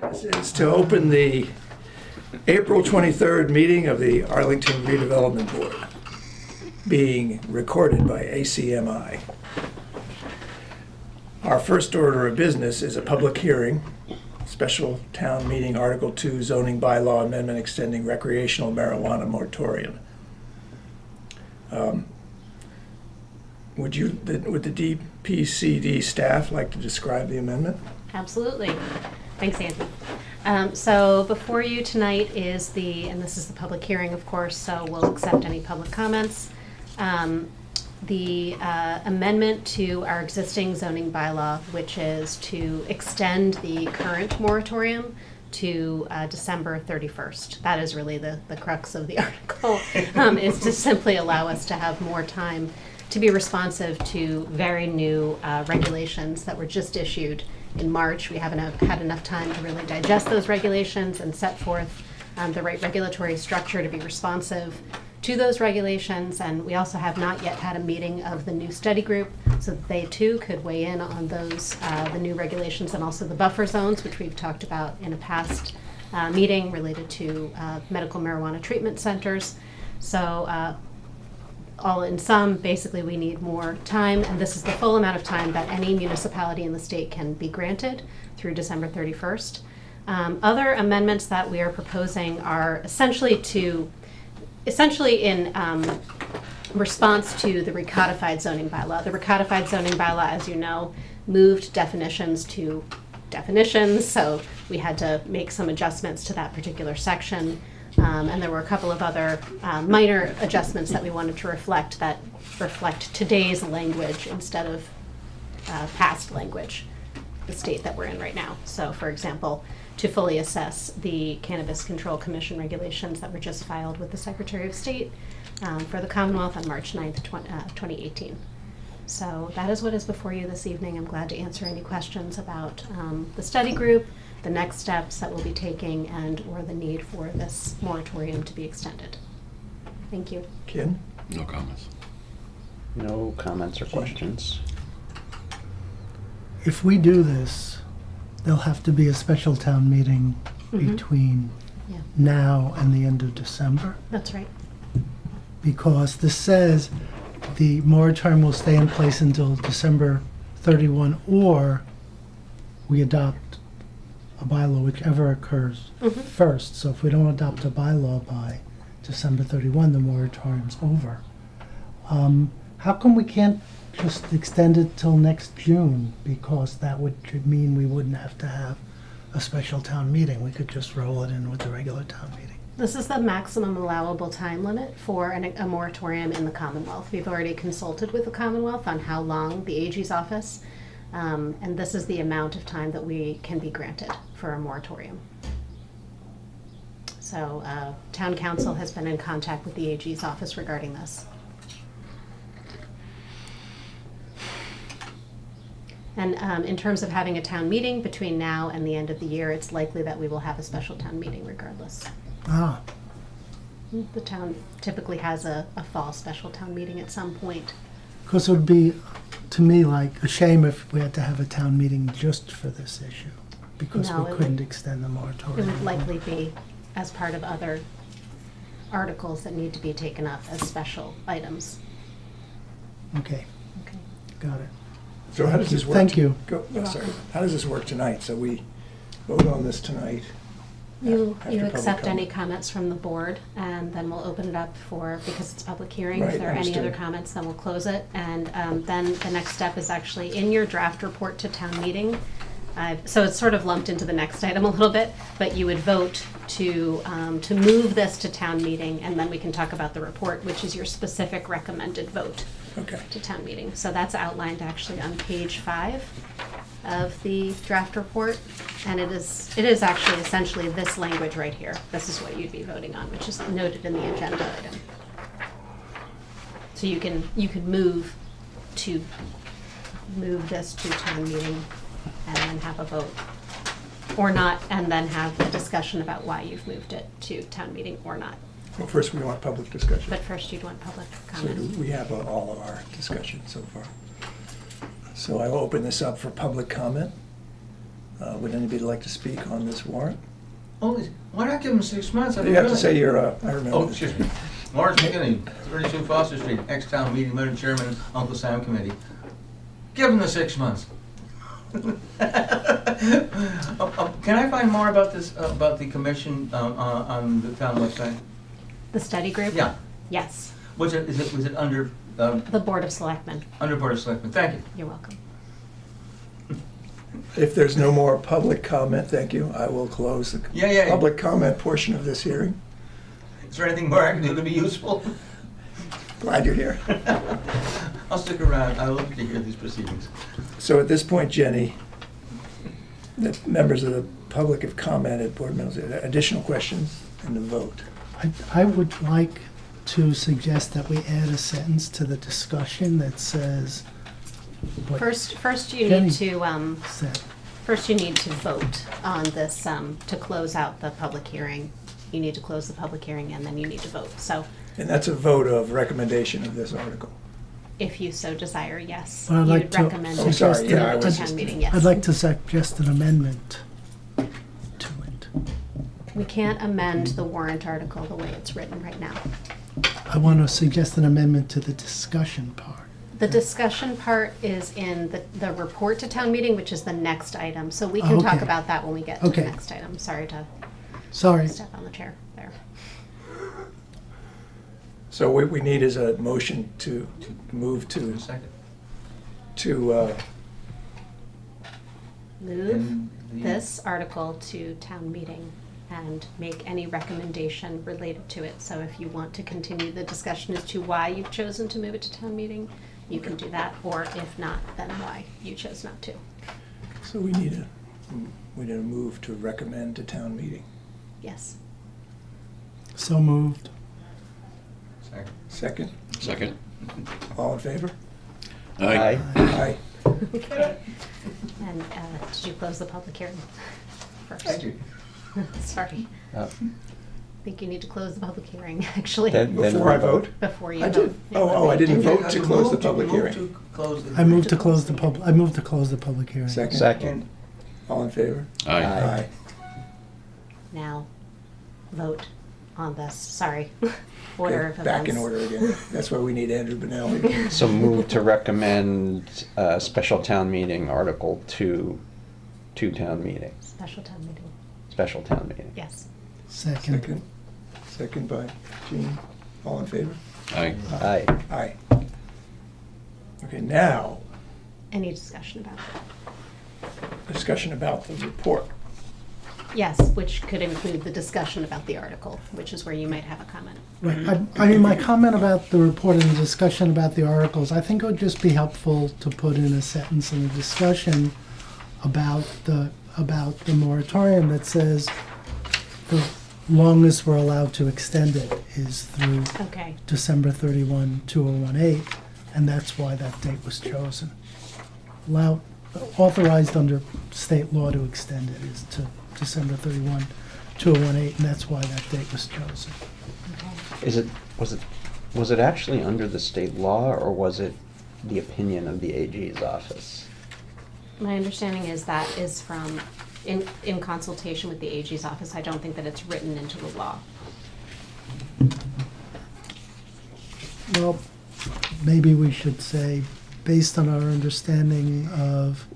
is to open the April 23rd meeting of the Arlington Redevelopment Board, being recorded by ACMi. Our first order of business is a public hearing, special town meeting, Article 2, zoning bylaw amendment extending recreational marijuana moratorium. Would the DPCD staff like to describe the amendment? Absolutely. Thanks, Andy. So before you tonight is and this is the public hearing, of course, so we'll accept any public comments. The amendment to our existing zoning bylaw, which is to extend the current moratorium to December 31st. That is really the crux of the article, is to simply allow us to have more time to be responsive to very new regulations that were just issued in March. We haven't had enough time to really digest those regulations and set forth the right regulatory structure to be responsive to those regulations. And we also have not yet had a meeting of the new study group so that they too could weigh in on those, the new regulations, and also the buffer zones, which we've talked about in a past meeting related to medical marijuana treatment centers. So all in sum, basically we need more time, and this is the full amount of time that any municipality in the state can be granted through December 31st. Other amendments that we are proposing are essentially in response to the recodified zoning bylaw. The recodified zoning bylaw, as you know, moved definitions to definitions, so we had to make some adjustments to that particular section. And there were a couple of other minor adjustments that we wanted to reflect today's language instead of past language, the state that we're in right now. So, for example, to fully assess the Cannabis Control Commission regulations that were just filed with the Secretary of State for the Commonwealth on March 9th, 2018. So that is what is before you this evening. I'm glad to answer any questions about the study group, the next steps that we'll be taking, or the need for this moratorium to be extended. Thank you. Ken? No comments. No comments or questions. If we do this, there'll have to be a special town meeting between now and the end of December, That's right. because this says the moratorium will stay in place until December 31, or we adopt a bylaw, whichever occurs first. So if we don't adopt a bylaw by December 31, the moratorium's over. How come we can't just extend it till next June? Because that would mean we wouldn't have to have a special town meeting. We could just roll it in with the regular town meeting. This is the maximum allowable time limit for a moratorium in the Commonwealth. We've already consulted with the Commonwealth on how long the AG's office, and this is the amount of time that we can be granted for a moratorium. So Town Council has been in contact with the AG's office regarding this. And in terms of having a town meeting between now and the end of the year, it's likely that we will have a special town meeting regardless. Ah, The town typically has a fall special town meeting at some point. because it would be, to me, like a shame if we had to have a town meeting just for this issue, because No, we it couldn't would- extend the It moratorium. would likely be as part of other articles that need to be taken up as special items. Okay, Okay. got it. So how does this work? Thank you. Sorry. How does this work tonight? So we vote on this tonight? You after public accept any comment? comments from the board, and then we'll open it up because it's a public hearing. Right, If there are any other understood. comments, then we'll close it. And then the next step is actually in your draft report to town meeting. So it's sort of lumped into the next item a little bit, but you would vote to move this to town meeting, and then we can talk about the report, which is your specific recommended vote Okay. to town meeting. So that's outlined actually on page 5 of the draft report, and it is actually essentially this language right here. This is what you'd be voting on, which is noted in the agenda item. So you can move this to town meeting and then have a vote, or not, and then have a discussion about why you've moved it to town meeting or not. Well, first we want public discussion. But first you'd want public So comment. we have all of our discussion so far. So I will open this up for public comment. Would anybody like to speak on this warrant? Oh, why not give them 6 months? I You mean, have to really. say your, I remember. Oh, excuse me. Lawrence McKinney, 32 Foster Street, ex-town meeting, Madam Chairman, Uncle Sam Committee. Give them the 6 months. Can I find more about this, about the commission on the town website? The study group? Yeah. Yes, Was it under, the Board of Selectmen. under Board of Selectmen? Thank you. You're welcome. If there's no more public comment, thank you, I will close the Yeah. public comment portion of this hearing. Is there anything more I can do to be useful? Glad you're here. I'll stick around. I love to hear these proceedings. So at this point, Jenny, the members of the public have commented, board members, additional questions and the vote. I would like to suggest that we add a sentence to the discussion that says what First you Jenny need to, said. first you need to vote on this, to close out the public hearing. You need to close the public hearing and then you need to vote. So And that's a vote of recommendation of this article. if you so desire, yes. But I'd You like would to recommend Oh, it sorry, to yeah, I the was town just- meeting, yes. I'd like to suggest an amendment to it. We can't amend the warrant article the way it's written right now. I want to suggest an amendment to the discussion part. The discussion part is in the report to town meeting, which is the next item. So we can talk Okay. about that when we get to the Okay. next item. Sorry to Sorry, step on the chair there. So what we need is a motion to move Second. to Move And the- this article to town meeting and make any recommendation related to it. So if you want to continue the discussion as to why you've chosen to move it to town meeting, you can do that, or if not, then why you chose not to. So we need a move to recommend to town meeting. Yes. so moved. Second. Second, Second. all in favor? Aye. Aye. Okay. And did you close the public hearing first? Thank you. Sorry. Uh, I think you need to close the public hearing, actually, Then- Before I vote? before you I vote. did. Oh, I didn't vote to close the public hearing. I moved to close the I moved to close the public hearing. Second, Second. all in favor? Aye. Aye. Now, vote on this, sorry. Order Okay, of back in events. order again. That's why we need Andrew Benelli. So move to recommend special town meeting article to town meeting, Special town meeting, special town meeting. yes. Second. Second by Jean, all in favor? Aye. Aye. Aye. Okay, now, Any discussion about it? a discussion about the report. Yes, which could include the discussion about the article, which is where you might have a comment. Right. I mean, my comment about the report and the discussion about the articles, I think it would just be helpful to put in a sentence in the discussion about the moratorium that says the longest we're allowed to extend it is through Okay, December 31, 2018, and that's why that date was chosen. Authorized under state law to extend it is to December 31, 2018, and that's why that date was chosen. okay. Was it actually under the state law, or was it the opinion of the AG's office? My understanding is that is from, in consultation with the AG's office. I don't think that it's written into the law. Well, maybe we should say, based on our understanding of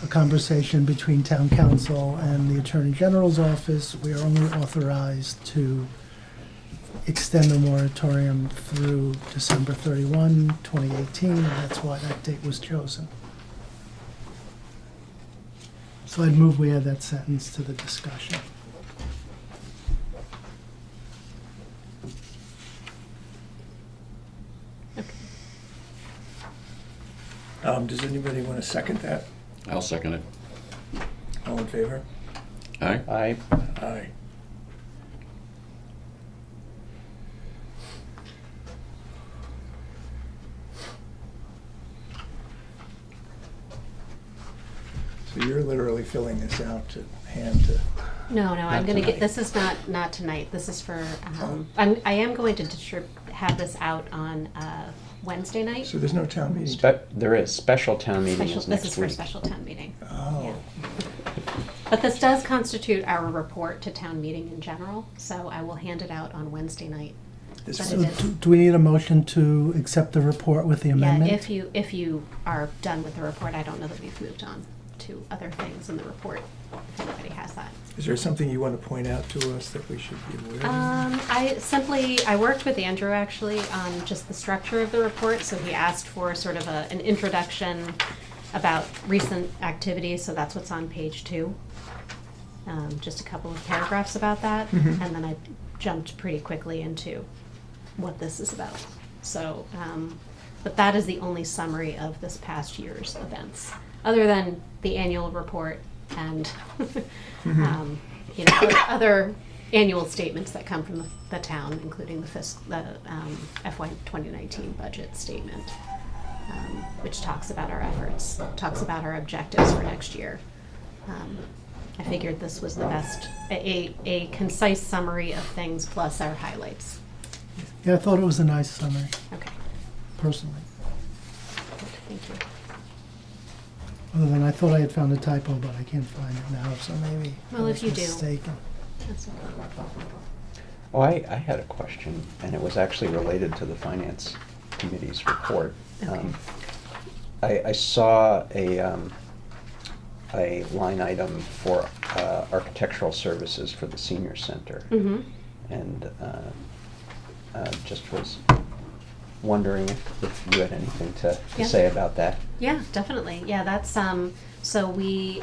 a conversation between town council and the attorney general's office, we are only authorized to extend the moratorium through December 31, 2018, and that's why that date was chosen. So I'd move we add that sentence to the discussion. Does anybody want to second that? I'll second it. All in favor? Aye. Aye. Aye. So you're literally filling this out to hand to, No, I'm Not gonna get, tonight. this is not tonight, this is for, I am going to have this out on Wednesday night. so there's no town meeting? There is, special town meeting Special, is this is next for week. special town meeting. Oh, Yeah. But this does constitute our report to town meeting in general, so I will hand it out on Wednesday night. This But So it is. do we need a motion to accept the report with the Yeah, amendment? if you are done with the report, I don't know that we've moved on to other things in the report, if anybody has that. Is there something you want to point out to us that we should be aware of? I worked with Andrew actually on just the structure of the report, so he asked for sort of an introduction about recent activities, so that's what's on page 2. Just a couple of paragraphs about that, Mhm. and then I jumped pretty quickly into what this is about. So, but that is the only summary of this past year's events, other than the annual report and other annual statements that come from the town, including the FY 2019 budget statement, which talks about our efforts, talks about our objectives for next year. I figured this was the best, a concise summary of things plus our highlights. Yeah, I thought it was a nice summary, Okay, personally. thank you. Other than I thought I had found a typo, but I can't find it now, so maybe I Well, was if you do. mistaken. That's okay. Oh, I had a question, and it was actually related to the Finance Committee's report. Okay. I saw a line item for architectural services for the senior center, Mm-hmm. and just was wondering if you had anything to Yeah. say about that. Yeah, definitely. Yeah, that's, so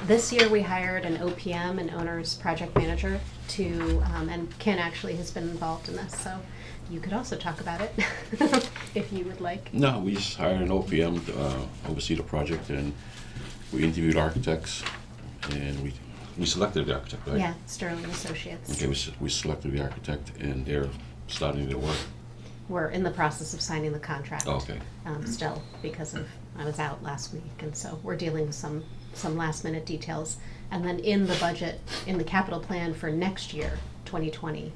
this year we hired an OPM, an owner's project manager, to, and Ken actually has been involved in this, so you could also talk about it if you would like. No, we just hired an OPM to oversee the project, and we interviewed architects, and we selected the architect, right? Yeah, Sterling Associates. Okay, we selected the architect, and they're starting their work. We're in the process of signing the contract. Oh, okay. Still, because I was out last week, and so we're dealing with some last minute details. And then in the budget, in the capital plan for next year, 2020,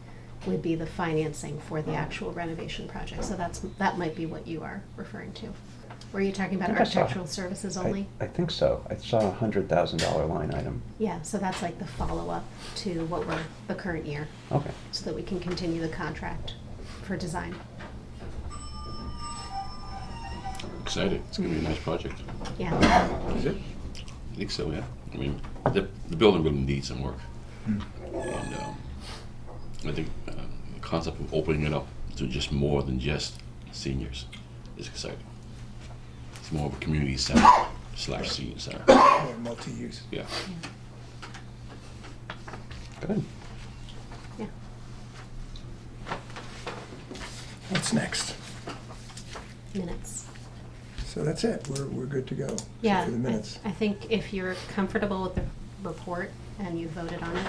would be the financing for the actual renovation project. So that might be what you are referring to. Were you talking about I think I saw- architectural services only? I think so. I saw a $100,000 line item. Yeah, so that's like the follow-up to the current year, Okay. so that we can continue the contract for design. Excited. It's gonna be a nice project. Yeah. Is it? I think so, yeah. I mean, the building really needs some work. Hmm. And I think the concept of opening it up to just more than just seniors is exciting. It's more of a community center / senior center. Or multi-use? Yeah. Good. Yeah. What's next? Minutes. So that's it, we're good to go. except Yeah, For the minutes. I think if you're comfortable with the report and you voted on it,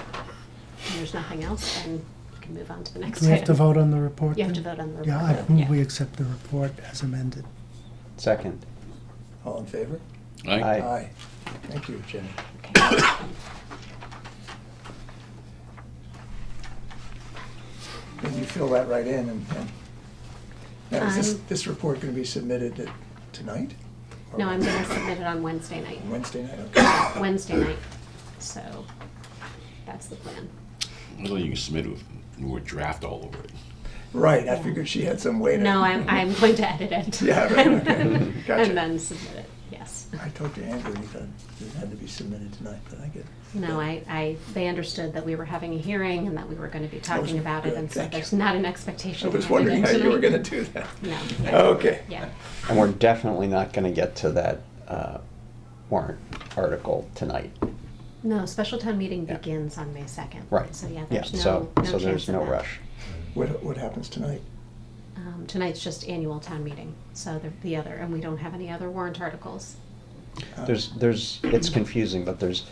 and there's nothing else, then you can move on to the next Do we have to item. vote on the report? You have to then? vote on the Yeah, report. I move we accept the report as amended. Second. All in favor? Aye. Aye. Thank you, Jenny. Okay. And you fill that right in and now, is Um, this report gonna be submitted tonight? Or No, I'm gonna submit it on Wednesday night. Wednesday night, okay. Wednesday night, so that's the plan. I thought you can submit it with the word draft all over it. Right, I figured she had some way to. No, I'm going to edit it. Yeah, right, And okay. then- Gotcha. And then submit it, yes. I talked to Andrew, he thought it had to be submitted tonight, but I get. No, they understood that we were having a hearing and that we were gonna be talking was about it, good, and so thank you. there's not an expectation. I was to have it wondering in how you were tonight. gonna do that. No. Okay. Yeah. And we're definitely not going to get to that warrant article tonight. No, special town meeting Yeah. begins on May 2nd. Right. So yeah, Yeah, there's no so chance there's of no that. rush. What happens tonight? Tonight's just annual town meeting, so the other, and we don't have any other warrant articles. It's confusing, but there's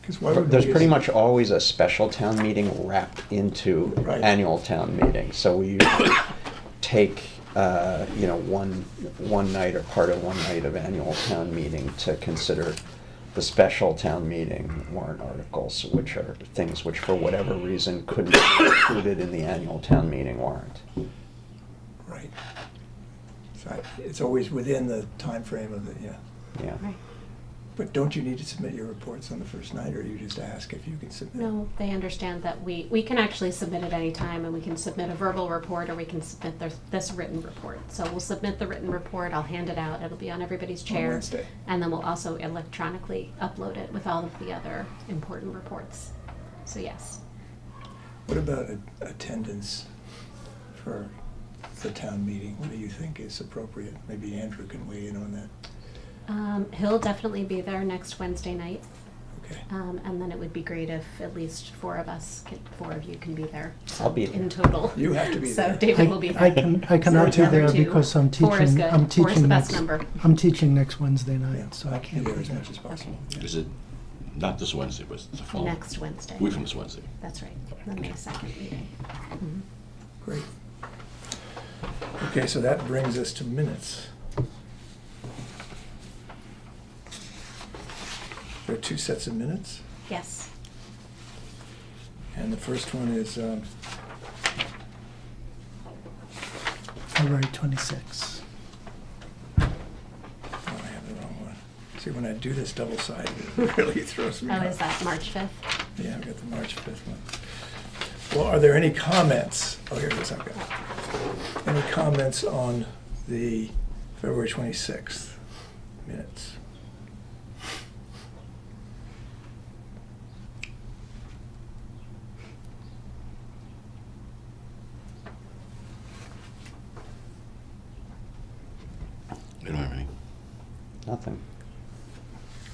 'Cause why would There's we pretty use- much always a special town meeting wrapped into Right. annual town meeting. So we usually take, one night or part of one night of annual town meeting to consider the special town meeting warrant articles, which are things which for whatever reason couldn't be included in the annual town meeting warrant. Right. So it's always within the time frame of the, yeah. Yeah. Right. But don't you need to submit your reports on the first night, or you just ask if you can submit? No, they understand that we can actually submit at any time, and we can submit a verbal report, or we can submit this written report. So we'll submit the written report, I'll hand it out, it'll be on everybody's On chair. Wednesday. And then we'll also electronically upload it with all of the other important reports. So yes. What about attendance for the town meeting? What do you think is appropriate? Maybe Andrew can weigh in on that. He'll definitely be there next Wednesday night. Okay. And then it would be great if at least four of you can be there. I'll be there. In total. You have to be So there. David will be there. I cannot be So there two. because I'm teaching. Four is good. I'm Four is teaching the best next. number. I'm teaching next Wednesday night, Yeah, so I can't be be there as there. much as possible. Yeah. Is it not this Wednesday, but it's the following? Next Wednesday. Week from this Wednesday. That's right, the May 2nd meeting. Mhm. Great. Okay, so that brings us to minutes. There are two sets of minutes, Yes. and the first one is, February 26th. oh, I have the wrong one. See, when I do this double-sided, it really throws me Oh, off. is that March 5th? Yeah, I've got the March 5th one. Well, are there any comments? Oh, here it is, I've got it. Any comments on the February 26th minutes? I don't have any. Nothing.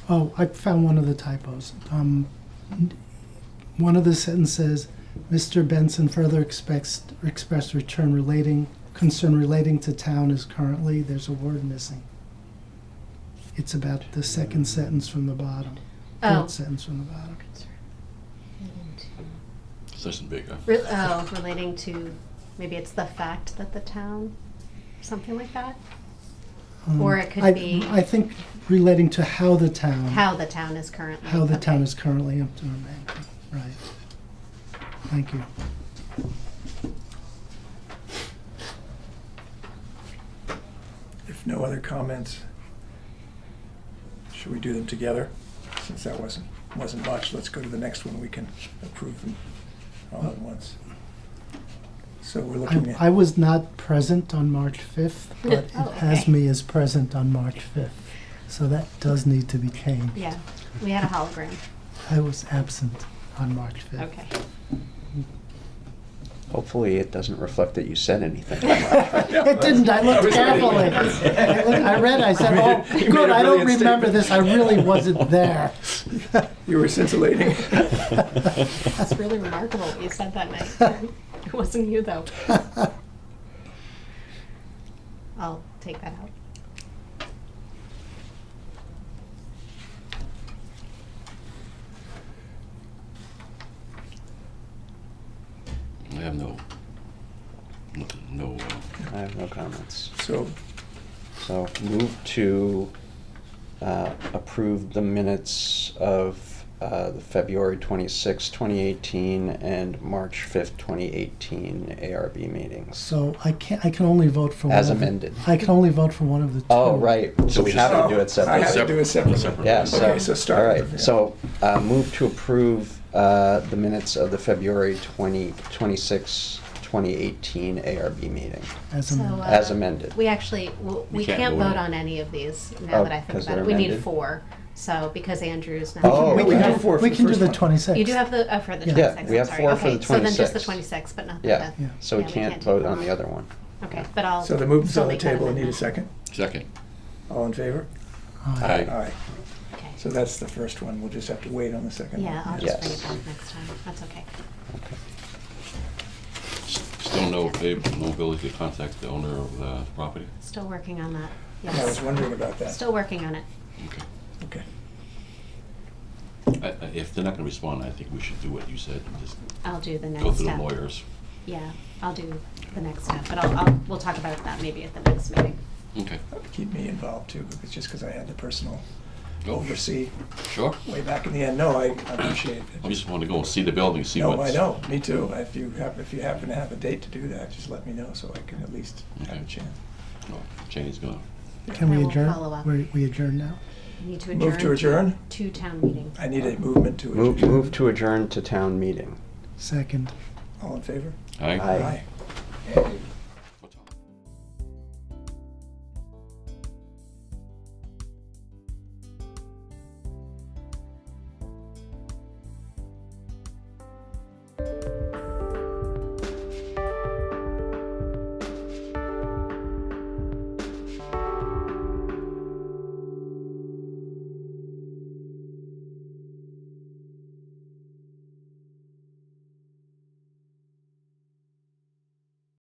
Oh, I found one of the typos. One of the sentences, Mr. Benson further expressed concern relating to town is currently, there's a word missing. It's about the second sentence from the bottom. Oh. Third sentence from the bottom. Something big, huh? Relating to, maybe it's the fact that the town, something like that? Or it could be- I think relating to how the town. How the town is currently. How the town okay. is currently implementing, right. Thank you. If no other comments, should we do them together? Since that wasn't much, let's go to the next one. We can approve them all at once. So we're looking I at, was not present on March 5th, but it Oh, has okay. me as present on March 5th. So that does need to be changed. Yeah, we had a hologram. I was absent on March 5th. Okay. Hopefully, it doesn't reflect that you said anything. It didn't, I looked carefully. I read, I said, oh, You made good, a I don't brilliant remember statement. this, I really wasn't there. you were scintillating. That's really remarkable what you said that night. It wasn't you, though. I'll take that out. I have no, I have no comments. So, So move to approve the minutes of the February 26, 2018 and March 5th, 2018 ARB meetings. So I can only vote for one As of the- amended. I can only vote for one of the two. Oh, right, so we have to do it I separately. have to do it separately. Separate. Yeah, Okay, so start all with right, the- so move to approve the minutes of the February 26, 2018 ARB meeting, As So, amended. as amended. We actually, we can't can't vote vote on on any of these, now Oh, that I think 'cause about they're it. We need amended? 4, so, because Andrew's not. Oh, We We can can have 4 for we the can do first the one. 26th. You do have the, for the Yeah. 26th, we I'm have sorry. 4 for Okay, the so then just the 26th. 26th, but not the. Yeah, Yeah. so we yeah, can't do vote that on one. the other one. Okay, but I'll. So the move's still on the make that table. I need a amendment. second. second. All in favor? Aye. Aye. Aye. Okay. So that's the first one. We'll just have to wait on the second one. Yeah, I'll Yes. just bring it back next time, that's okay. Okay. Still no ability to contact the owner of the property? Still working on that, Yeah, I was yes. wondering about that. Still working on it. Okay. Okay. If they're not gonna respond, I think we should do what you said, and just I'll do the next go through the step. lawyers. Yeah, I'll do the next step, but we'll talk about that maybe at the next meeting. Okay. Keep me involved too, because just because I had the personal Oh, oversee sure. way back in the end. No, I appreciate it. I just wanna go and see the building, see No, what's. I know, me too. If you happen to have a date to do that, just let me know so I can at least have a Okay. chance. Oh, Janie's gonna, Can I we will adjourn? follow up. We adjourn now? Need to adjourn. Move to adjourn? To town meeting. I need a movement to Move, adjourn. move to adjourn to town meeting. Second. All in favor? Aye. Aye. Aye.